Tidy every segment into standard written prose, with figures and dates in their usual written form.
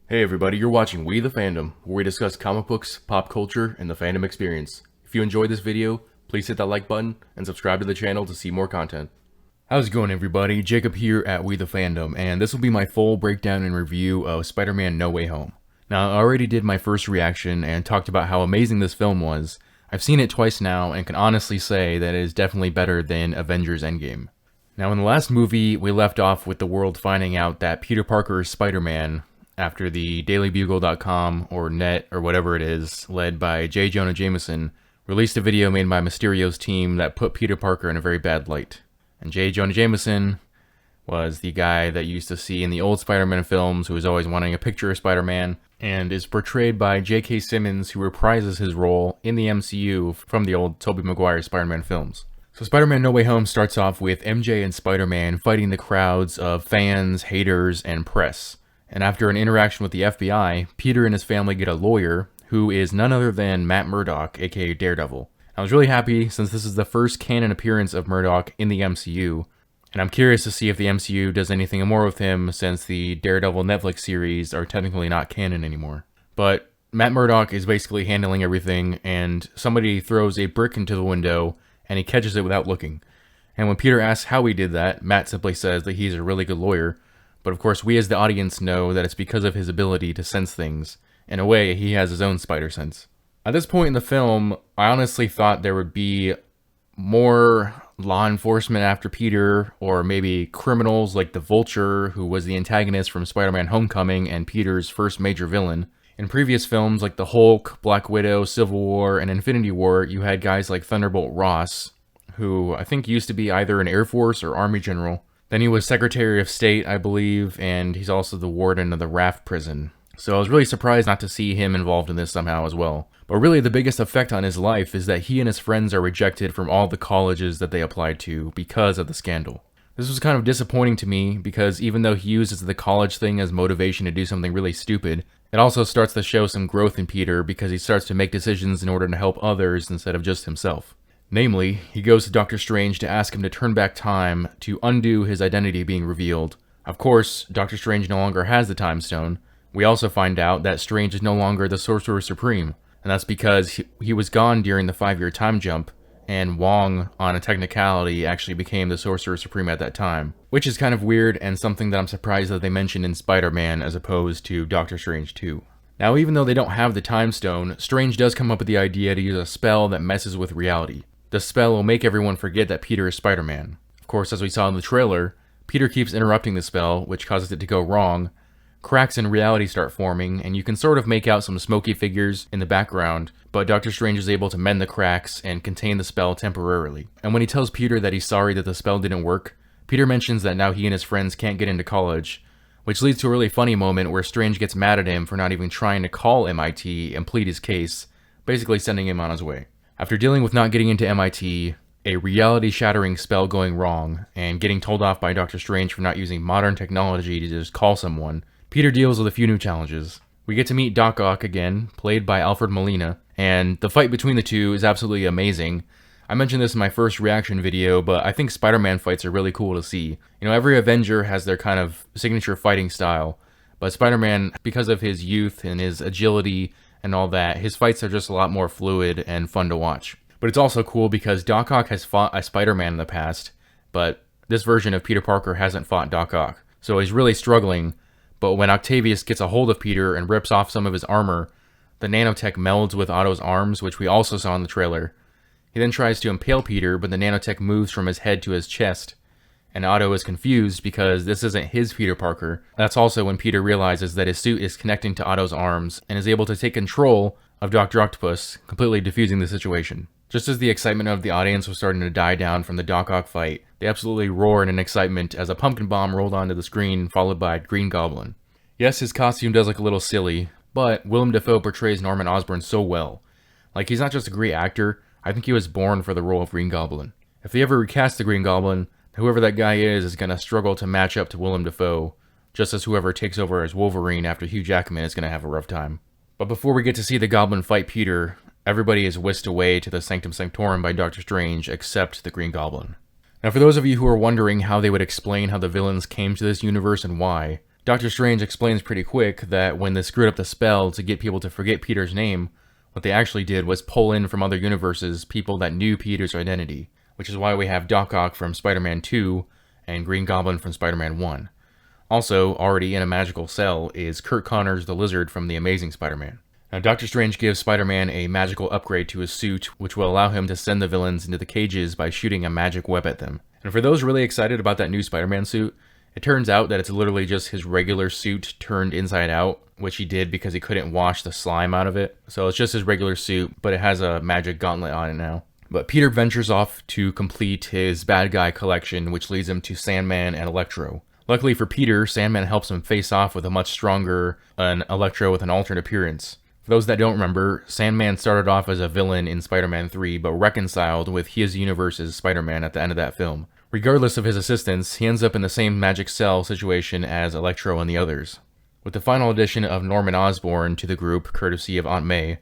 Hey everybody, you're watching We the Fandom, where we discuss comic books, pop culture, and the fandom experience. If you enjoyed this video, please hit that like button and subscribe to the channel to see more content. How's it going everybody? Jacob here at We the Fandom, and this will be my full breakdown and review of Spider-Man No Way Home. Now, I already did my first reaction and talked about how amazing this film was. I've seen it twice now and can honestly say that it is definitely better than Avengers Endgame. Now, in the last movie, we left off with the world finding out that Peter Parker is Spider-Man, after the dailybugle.com or net or whatever it is, led by J. Jonah Jameson, released a video made by Mysterio's team that put Peter Parker in a very bad light. And J. Jonah Jameson was the guy that you used to see in the old Spider-Man films who was always wanting a picture of Spider-Man, and is portrayed by J.K. Simmons, who reprises his role in the MCU from the old Tobey Maguire Spider-Man films. So Spider-Man No Way Home starts off with MJ and Spider-Man fighting the crowds of fans, haters, and press. And after an interaction with the FBI, Peter and his family get a lawyer, who is none other than Matt Murdock, aka Daredevil. I was really happy since this is the first canon appearance of Murdock in the MCU, and I'm curious to see if the MCU does anything more with him since the Daredevil Netflix series are technically not canon anymore. But Matt Murdock is basically handling everything, and somebody throws a brick into the window, and he catches it without looking. And when Peter asks how he did that, Matt simply says that he's a really good lawyer. But of course, we as the audience know that it's because of his ability to sense things. In a way, he has his own spider sense. At this point in the film, I honestly thought there would be more law enforcement after Peter, or maybe criminals like the Vulture, who was the antagonist from Spider-Man Homecoming and Peter's first major villain. In previous films like the Hulk, Black Widow, Civil War, and Infinity War, you had guys like Thunderbolt Ross, who I think used to be either an Air Force or Army general. Then he was Secretary of State, I believe, and he's also the warden of the Raft prison. So I was really surprised not to see him involved in this somehow as well. But really the biggest effect on his life is that he and his friends are rejected from all the colleges that they applied to because of the scandal. This was kind of disappointing to me because even though he uses the college thing as motivation to do something really stupid, it also starts to show some growth in Peter because he starts to make decisions in order to help others instead of just himself. Namely, he goes to Doctor Strange to ask him to turn back time to undo his identity being revealed. Of course, Doctor Strange no longer has the Time Stone. We also find out that Strange is no longer the Sorcerer Supreme, and that's because he was gone during the 5-year time jump, and Wong, on a technicality, actually became the Sorcerer Supreme at that time. Which is kind of weird and something that I'm surprised that they mentioned in Spider-Man as opposed to Doctor Strange 2. Now, even though they don't have the Time Stone, Strange does come up with the idea to use a spell that messes with reality. The spell will make everyone forget that Peter is Spider-Man. Of course, as we saw in the trailer, Peter keeps interrupting the spell, which causes it to go wrong. Cracks in reality start forming, and you can sort of make out some smoky figures in the background, but Doctor Strange is able to mend the cracks and contain the spell temporarily. And when he tells Peter that he's sorry that the spell didn't work, Peter mentions that now he and his friends can't get into college, which leads to a really funny moment where Strange gets mad at him for not even trying to call MIT and plead his case, basically sending him on his way. After dealing with not getting into MIT, a reality-shattering spell going wrong, and getting told off by Doctor Strange for not using modern technology to just call someone, Peter deals with a few new challenges. We get to meet Doc Ock again, played by Alfred Molina, and the fight between the two is absolutely amazing. I mentioned this in my first reaction video, but I think Spider-Man fights are really cool to see. You know, every Avenger has their kind of signature fighting style, but Spider-Man, because of his youth and his agility and all that, his fights are just a lot more fluid and fun to watch. But it's also cool because Doc Ock has fought a Spider-Man in the past, but this version of Peter Parker hasn't fought Doc Ock. So he's really struggling, but when Octavius gets a hold of Peter and rips off some of his armor, the nanotech melds with Otto's arms, which we also saw in the trailer. He then tries to impale Peter, but the nanotech moves from his head to his chest, and Otto is confused because this isn't his Peter Parker. That's also when Peter realizes that his suit is connecting to Otto's arms and is able to take control of Dr. Octopus, completely defusing the situation. Just as the excitement of the audience was starting to die down from the Doc Ock fight, they absolutely roared in excitement as a pumpkin bomb rolled onto the screen, followed by Green Goblin. Yes, his costume does look a little silly, but Willem Dafoe portrays Norman Osborn so well. Like, he's not just a great actor, I think he was born for the role of Green Goblin. If they ever recast the Green Goblin, whoever that guy is going to struggle to match up to Willem Dafoe, just as whoever takes over as Wolverine after Hugh Jackman is going to have a rough time. But before we get to see the Goblin fight Peter, everybody is whisked away to the Sanctum Sanctorum by Doctor Strange except the Green Goblin. Now, for those of you who are wondering how they would explain how the villains came to this universe and why, Doctor Strange explains pretty quick that when they screwed up the spell to get people to forget Peter's name, what they actually did was pull in from other universes people that knew Peter's identity, which is why we have Doc Ock from Spider-Man 2 and Green Goblin from Spider-Man 1. Also, already in a magical cell is Kurt Connors the Lizard from The Amazing Spider-Man. Now, Doctor Strange gives Spider-Man a magical upgrade to his suit, which will allow him to send the villains into the cages by shooting a magic web at them. And for those really excited about that new Spider-Man suit, it turns out that it's literally just his regular suit turned inside out, which he did because he couldn't wash the slime out of it. So it's just his regular suit, but it has a magic gauntlet on it now. But Peter ventures off to complete his bad guy collection, which leads him to Sandman and Electro. Luckily for Peter, Sandman helps him face off with a much stronger Electro with an alternate appearance. For those that don't remember, Sandman started off as a villain in Spider-Man 3, but reconciled with his universe's Spider-Man at the end of that film. Regardless of his assistance, he ends up in the same magic cell situation as Electro and the others. With the final addition of Norman Osborn to the group, courtesy of Aunt May,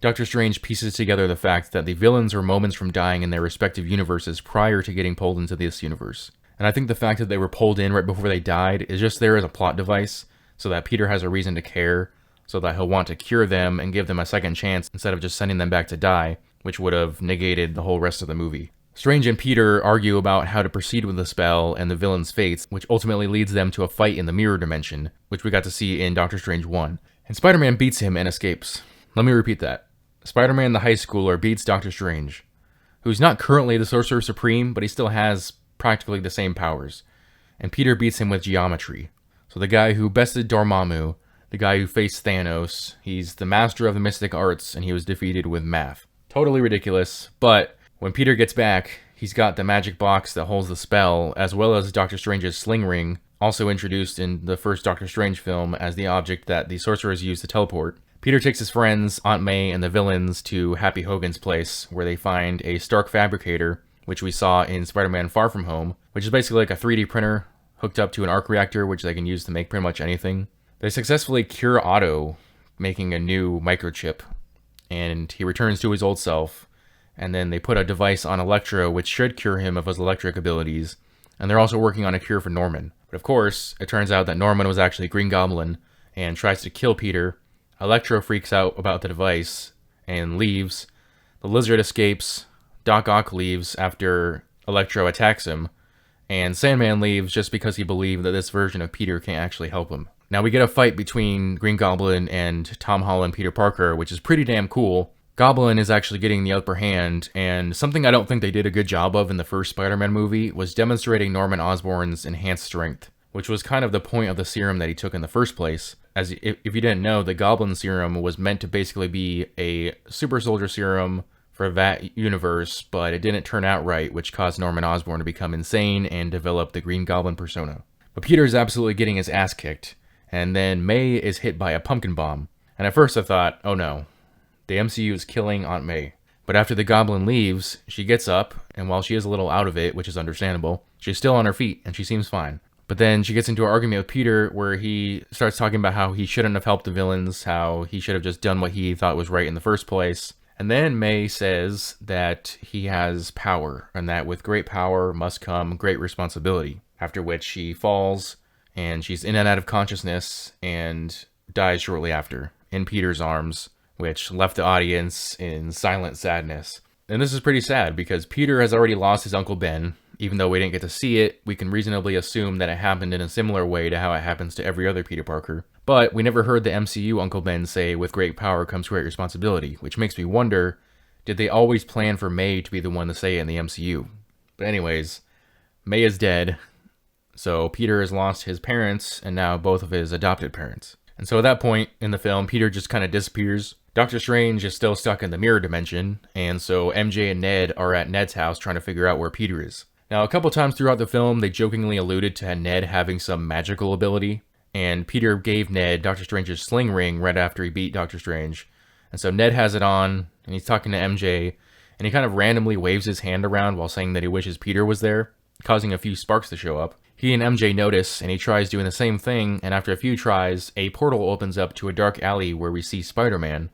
Doctor Strange pieces together the fact that the villains were moments from dying in their respective universes prior to getting pulled into this universe. And I think the fact that they were pulled in right before they died is just there as a plot device, so that Peter has a reason to care, so that he'll want to cure them and give them a second chance instead of just sending them back to die, which would have negated the whole rest of the movie. Strange and Peter argue about how to proceed with the spell and the villain's fates, which ultimately leads them to a fight in the mirror dimension, which we got to see in Doctor Strange 1. And Spider-Man beats him and escapes. Let me repeat that. Spider-Man the high schooler beats Doctor Strange, who's not currently the Sorcerer Supreme, but he still has practically the same powers. And Peter beats him with geometry. So the guy who bested Dormammu, the guy who faced Thanos, he's the master of the mystic arts, and he was defeated with math. Totally ridiculous, but when Peter gets back, he's got the magic box that holds the spell, as well as Doctor Strange's sling ring, also introduced in the first Doctor Strange film as the object that the sorcerers use to teleport. Peter takes his friends, Aunt May, and the villains to Happy Hogan's place, where they find a Stark fabricator, which we saw in Spider-Man Far From Home, which is basically like a 3D printer hooked up to an arc reactor, which they can use to make pretty much anything. They successfully cure Otto, making a new microchip, and he returns to his old self. And then they put a device on Electro which should cure him of his electric abilities, and they're also working on a cure for Norman. But of course, it turns out that Norman was actually Green Goblin and tries to kill Peter. Electro freaks out about the device and leaves. The Lizard escapes. Doc Ock leaves after Electro attacks him, and Sandman leaves just because he believed that this version of Peter can't actually help him. Now we get a fight between Green Goblin and Tom Holland Peter Parker, which is pretty damn cool. Goblin is actually getting the upper hand, and something I don't think they did a good job of in the first Spider-Man movie was demonstrating Norman Osborn's enhanced strength, which was kind of the point of the serum that he took in the first place. As if you didn't know, the Goblin serum was meant to basically be a super soldier serum for that universe, but it didn't turn out right, which caused Norman Osborn to become insane and develop the Green Goblin persona. But Peter is absolutely getting his ass kicked, and then May is hit by a pumpkin bomb. And at first I thought, oh no, the MCU is killing Aunt May. But after the Goblin leaves, she gets up, and while she is a little out of it, which is understandable, she's still on her feet, and she seems fine. But then she gets into an argument with Peter where he starts talking about how he shouldn't have helped the villains, how he should have just done what he thought was right in the first place. And then May says that he has power, and that with great power must come great responsibility. After which she falls, and she's in and out of consciousness, and dies shortly after, in Peter's arms, which left the audience in silent sadness. And this is pretty sad, because Peter has already lost his Uncle Ben. Even though we didn't get to see it, we can reasonably assume that it happened in a similar way to how it happens to every other Peter Parker. But we never heard the MCU Uncle Ben say, with great power comes great responsibility, which makes me wonder, did they always plan for May to be the one to say it in the MCU? But anyways, May is dead, so Peter has lost his parents, and now both of his adopted parents. And so at that point in the film, Peter just kind of disappears. Doctor Strange is still stuck in the mirror dimension, and so MJ and Ned are at Ned's house trying to figure out where Peter is. Now, a couple times throughout the film, they jokingly alluded to Ned having some magical ability, and Peter gave Ned Doctor Strange's sling ring right after he beat Doctor Strange. And so Ned has it on, and he's talking to MJ, and he kind of randomly waves his hand around while saying that he wishes Peter was there, causing a few sparks to show up. He and MJ notice, and he tries doing the same thing, and after a few tries, a portal opens up to a dark alley where we see Spider-Man.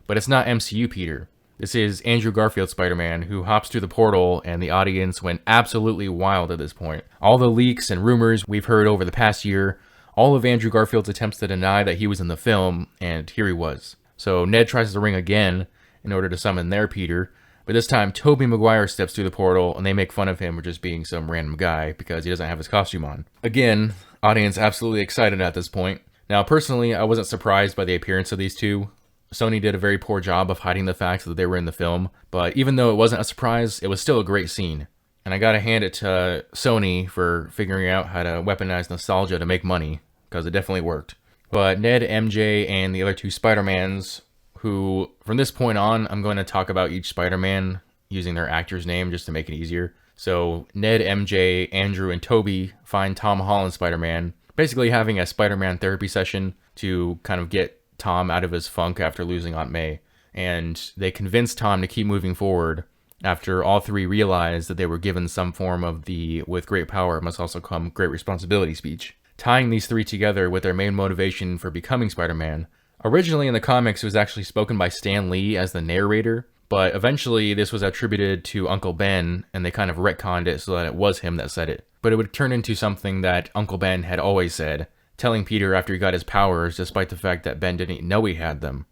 But it's not MCU Peter. This is Andrew Garfield Spider-Man, who hops through the portal, and the audience went absolutely wild at this point. All the leaks and rumors we've heard over the past year all of Andrew Garfield's attempts to deny that he was in the film, and here he was. So Ned tries to ring again in order to summon their Peter, but this time Tobey Maguire steps through the portal and they make fun of him for just being some random guy because he doesn't have his costume on. Again, audience absolutely excited at this point. Now personally, I wasn't surprised by the appearance of these two. Sony did a very poor job of hiding the fact that they were in the film, but even though it wasn't a surprise, it was still a great scene. And I gotta hand it to Sony for figuring out how to weaponize nostalgia to make money, because it definitely worked. But Ned, MJ, and the other two Spider-Mans, who from this point on, I'm going to talk about each Spider-Man using their actor's name just to make it easier. So Ned, MJ, Andrew, and Tobey find Tom Holland's Spider-Man, basically having a Spider-Man therapy session to kind of get Tom out of his funk after losing Aunt May, and they convinced Tom to keep moving forward after all three realized that they were given some form of the "with great power must also come great responsibility" speech. Tying these three together with their main motivation for becoming Spider-Man. Originally in the comics, it was actually spoken by Stan Lee as the narrator, but eventually this was attributed to Uncle Ben, and they kind of retconned it so that it was him that said it. But it would turn into something that Uncle Ben had always said, telling Peter after he got his powers, despite the fact that Ben didn't know he had them.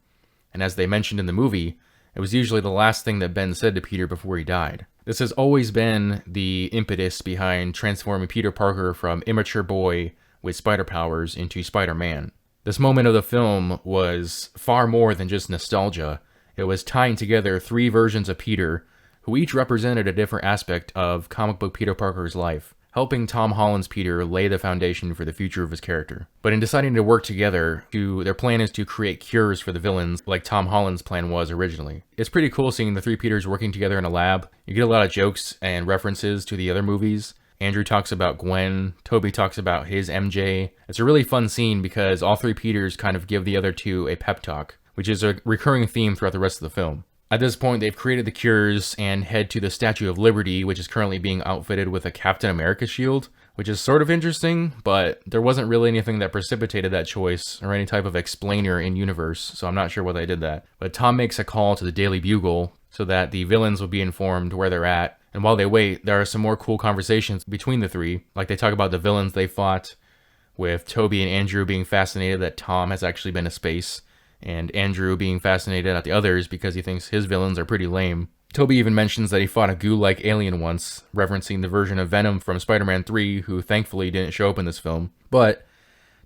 And as they mentioned in the movie, it was usually the last thing that Ben said to Peter before he died. This has always been the impetus behind transforming Peter Parker from immature boy with spider powers into Spider-Man. This moment of the film was far more than just nostalgia. It was tying together three versions of Peter, who each represented a different aspect of comic book Peter Parker's life, helping Tom Holland's Peter lay the foundation for the future of his character. But in deciding to work together, their plan is to create cures for the villains like Tom Holland's plan was originally. It's pretty cool seeing the three Peters working together in a lab. You get a lot of jokes and references to the other movies. Andrew talks about Gwen, Tobey talks about his MJ. It's a really fun scene because all three Peters kind of give the other two a pep talk, which is a recurring theme throughout the rest of the film. At this point, they've created the cures and head to the Statue of Liberty, which is currently being outfitted with a Captain America shield, which is sort of interesting, but there wasn't really anything that precipitated that choice or any type of explainer in universe, so I'm not sure why they did that. But Tom makes a call to the Daily Bugle so that the villains will be informed where they're at, and while they wait, there are some more cool conversations between the three, like they talk about the villains they fought, with Tobey and Andrew being fascinated that Tom has actually been to space, and Andrew being fascinated at the others because he thinks his villains are pretty lame. Tobey even mentions that he fought a goo-like alien once, referencing the version of Venom from Spider-Man 3, who thankfully didn't show up in this film. But,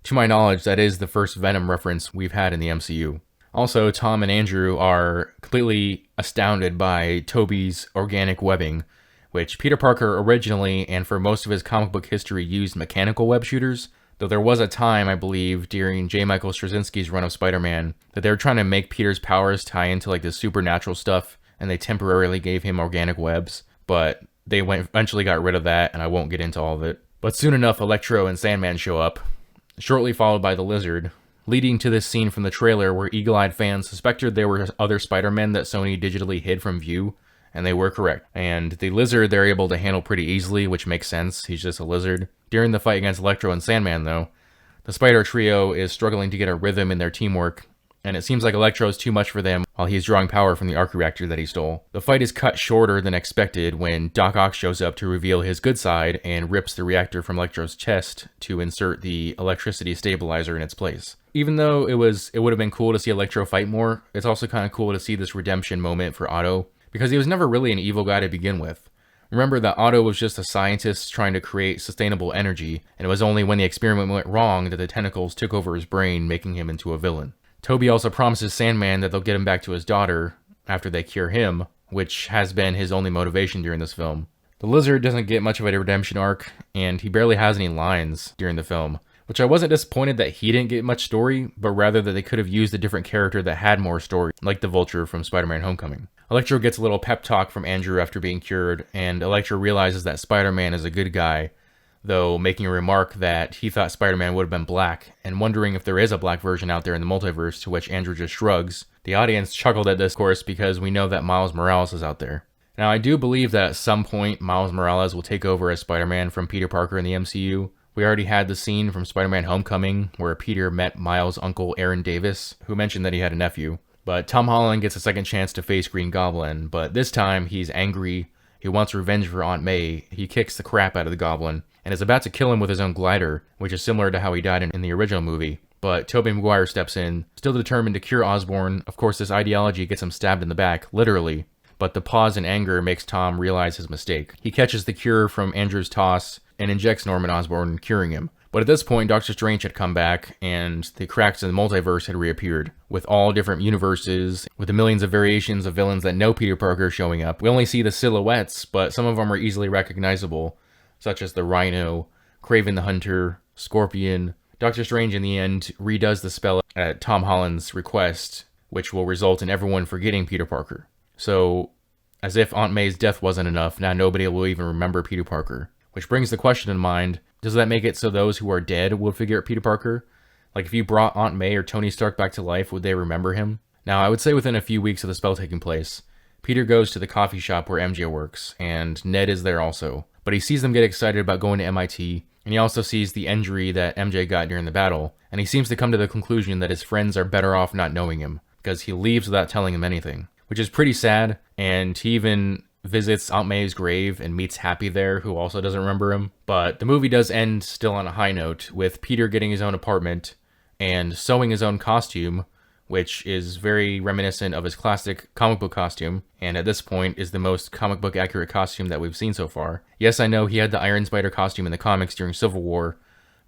to my knowledge, that is the first Venom reference we've had in the MCU. Also, Tom and Andrew are completely astounded by Tobey's organic webbing, which Peter Parker originally and for most of his comic book history used mechanical web shooters, though there was a time, I believe, during J. Michael Straczynski's run of Spider-Man, that they were trying to make Peter's powers tie into like this supernatural stuff, and they temporarily gave him organic webs, but they eventually got rid of that, and I won't get into all of it. But soon enough, Electro and Sandman show up, shortly followed by the Lizard, leading to this scene from the trailer where eagle-eyed fans suspected there were other Spider-Men that Sony digitally hid from view, and they were correct. And the Lizard they're able to handle pretty easily, which makes sense, he's just a lizard. During the fight against Electro and Sandman, though, the Spider Trio is struggling to get a rhythm in their teamwork, and it seems like Electro is too much for them while he's drawing power from the arc reactor that he stole. The fight is cut shorter than expected when Doc Ock shows up to reveal his good side and rips the reactor from Electro's chest to insert the electricity stabilizer in its place. Even though it would have been cool to see Electro fight more, it's also kind of cool to see this redemption moment for Otto, because he was never really an evil guy to begin with. Remember that Otto was just a scientist trying to create sustainable energy, and it was only when the experiment went wrong that the tentacles took over his brain, making him into a villain. Tobey also promises Sandman that they'll get him back to his daughter after they cure him, which has been his only motivation during this film. The Lizard doesn't get much of a redemption arc, and he barely has any lines during the film, which I wasn't disappointed that he didn't get much story, but rather that they could have used a different character that had more story, like the Vulture from Spider-Man Homecoming. Electro gets a little pep talk from Andrew after being cured, and Electro realizes that Spider-Man is a good guy, though making a remark that he thought Spider-Man would have been black, and wondering if there is a black version out there in the multiverse, to which Andrew just shrugs. The audience chuckled at this, of course, because we know that Miles Morales is out there. Now, I do believe that at some point, Miles Morales will take over as Spider-Man from Peter Parker in the MCU. We already had the scene from Spider-Man Homecoming, where Peter met Miles' uncle Aaron Davis, who mentioned that he had a nephew. But Tom Holland gets a second chance to face Green Goblin, but this time he's angry, he wants revenge for Aunt May, he kicks the crap out of the Goblin, and is about to kill him with his own glider, which is similar to how he died in the original movie. But Tobey Maguire steps in, still determined to cure Osborn. Of course, this ideology gets him stabbed in the back, literally. But the pause in anger makes Tom realize his mistake. He catches the cure from Andrew's toss and injects Norman Osborn, curing him. But at this point, Doctor Strange had come back, and the cracks in the multiverse had reappeared, with all different universes, with the millions of variations of villains that know Peter Parker showing up. We only see the silhouettes, but some of them are easily recognizable, such as the Rhino, Kraven the Hunter, Scorpion. Doctor Strange, in the end, redoes the spell at Tom Holland's request, which will result in everyone forgetting Peter Parker. So, as if Aunt May's death wasn't enough, now nobody will even remember Peter Parker. Which brings the question in mind, does that make it so those who are dead will forget Peter Parker? Like, if you brought Aunt May or Tony Stark back to life, would they remember him? Now, I would say within a few weeks of the spell taking place, Peter goes to the coffee shop where MJ works, and Ned is there also. But he sees them get excited about going to MIT, and he also sees the injury that MJ got during the battle, and he seems to come to the conclusion that his friends are better off not knowing him, because he leaves without telling them anything. Which is pretty sad, and he even visits Aunt May's grave and meets Happy there, who also doesn't remember him. But the movie does end still on a high note, with Peter getting his own apartment and sewing his own costume, which is very reminiscent of his classic comic book costume, and at this point is the most comic book accurate costume that we've seen so far. Yes, I know he had the Iron Spider costume in the comics during Civil War,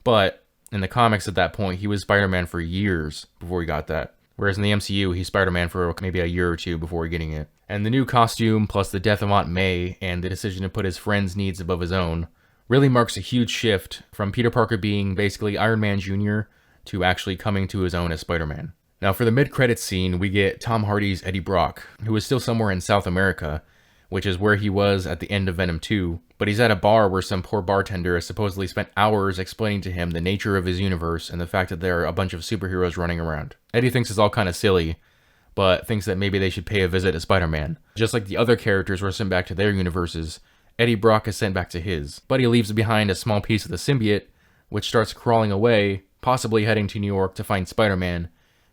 but in the comics at that point, he was Spider-Man for years before he got that. Whereas in the MCU, he's Spider-Man for maybe a year or two before getting it. And the new costume, plus the death of Aunt May, and the decision to put his friend's needs above his own, really marks a huge shift from Peter Parker being basically Iron Man Jr. to actually coming to his own as Spider-Man. Now for the mid-credits scene, we get Tom Hardy's Eddie Brock, who is still somewhere in South America, which is where he was at the end of Venom 2, but he's at a bar where some poor bartender has supposedly spent hours explaining to him the nature of his universe and the fact that there are a bunch of superheroes running around. Eddie thinks it's all kind of silly, but thinks that maybe they should pay a visit to Spider-Man. Just like the other characters were sent back to their universes, Eddie Brock is sent back to his. But he leaves behind a small piece of the symbiote, which starts crawling away, possibly heading to New York to find Spider-Man,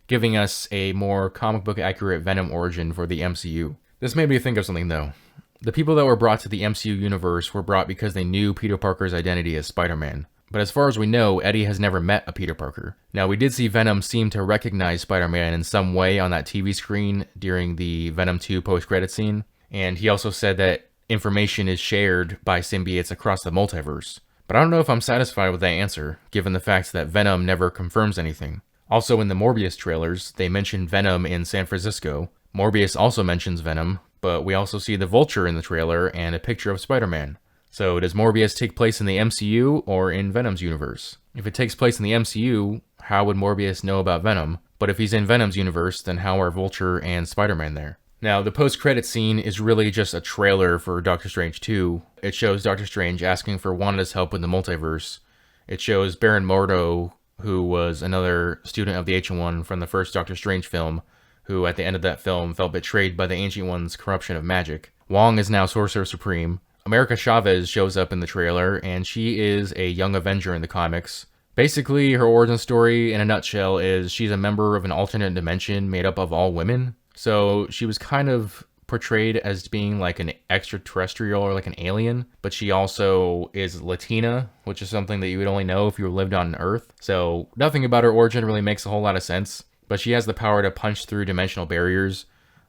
giving us a more comic book accurate Venom origin for the MCU. This made me think of something though. The people that were brought to the MCU universe were brought because they knew Peter Parker's identity as Spider-Man. But as far as we know, Eddie has never met a Peter Parker. Now, we did see Venom seem to recognize Spider-Man in some way on that TV screen during the Venom 2 post-credit scene, and he also said that information is shared by symbiotes across the multiverse. But I don't know if I'm satisfied with that answer, given the fact that Venom never confirms anything. Also, in the Morbius trailers, they mention Venom in San Francisco. Morbius also mentions Venom, but we also see the Vulture in the trailer and a picture of Spider-Man. So does Morbius take place in the MCU or in Venom's universe? If it takes place in the MCU, how would Morbius know about Venom? But if he's in Venom's universe, then how are Vulture and Spider-Man there? Now, the post-credit scene is really just a trailer for Doctor Strange 2. It shows Doctor Strange asking for Wanda's help in the multiverse. It shows Baron Mordo, who was another student of the Ancient One from the first Doctor Strange film, who at the end of that film felt betrayed by the Ancient One's corruption of magic. Wong is now Sorcerer Supreme. America Chavez shows up in the trailer, and she is a young Avenger in the comics. Basically, her origin story in a nutshell is she's a member of an alternate dimension made up of all women. So she was kind of portrayed as being like an extraterrestrial or like an alien, but she also is Latina, which is something that you would only know if you lived on Earth. So nothing about her origin really makes a whole lot of sense, but she has the power to punch through dimensional barriers,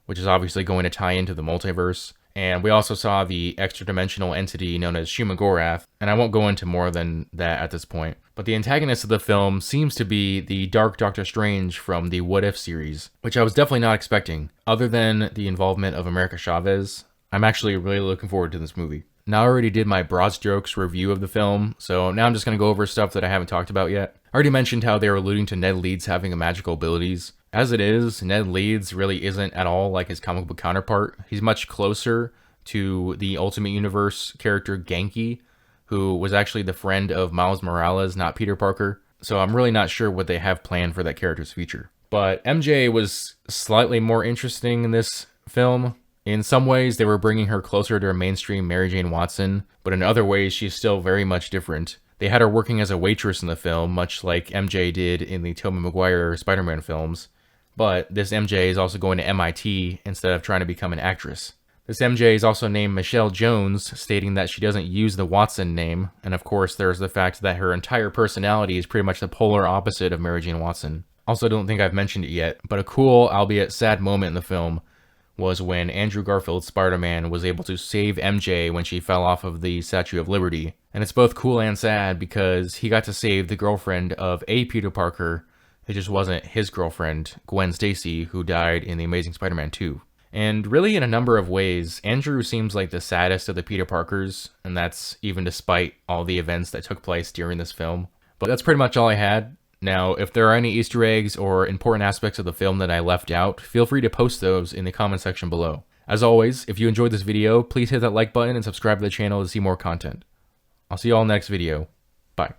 which is obviously going to tie into the multiverse. And we also saw the extra-dimensional entity known as Shumagorath, and I won't go into more than that at this point. But the antagonist of the film seems to be the Dark Doctor Strange from the What If series, which I was definitely not expecting. Other than the involvement of America Chavez, I'm actually really looking forward to this movie. Now, I already did my broad strokes review of the film, so now I'm just going to go over stuff that I haven't talked about yet. I already mentioned how they were alluding to Ned Leeds having magical abilities. As it is, Ned Leeds really isn't at all like his comic book counterpart. He's much closer to the Ultimate Universe character Genki, who was actually the friend of Miles Morales, not Peter Parker. So I'm really not sure what they have planned for that character's future. But MJ was slightly more interesting in this film. In some ways, they were bringing her closer to a mainstream Mary Jane Watson, but in other ways, she's still very much different. They had her working as a waitress in the film, much like MJ did in the Tobey Maguire Spider-Man films. But this MJ is also going to MIT instead of trying to become an actress. This MJ is also named Michelle Jones, stating that she doesn't use the Watson name, and of course there's the fact that her entire personality is pretty much the polar opposite of Mary Jane Watson. Also, don't think I've mentioned it yet, but a cool, albeit sad moment in the film was when Andrew Garfield's Spider-Man was able to save MJ when she fell off of the Statue of Liberty. And it's both cool and sad because he got to save the girlfriend of a Peter Parker. It just wasn't his girlfriend, Gwen Stacy, who died in The Amazing Spider-Man 2. And really, in a number of ways, Andrew seems like the saddest of the Peter Parkers, and that's even despite all the events that took place during this film. But that's pretty much all I had. Now, if there are any Easter eggs or important aspects of the film that I left out, feel free to post those in the comment section below. As always, if you enjoyed this video, please hit that like button and subscribe to the channel to see more content. I'll see you all in the next video. Bye.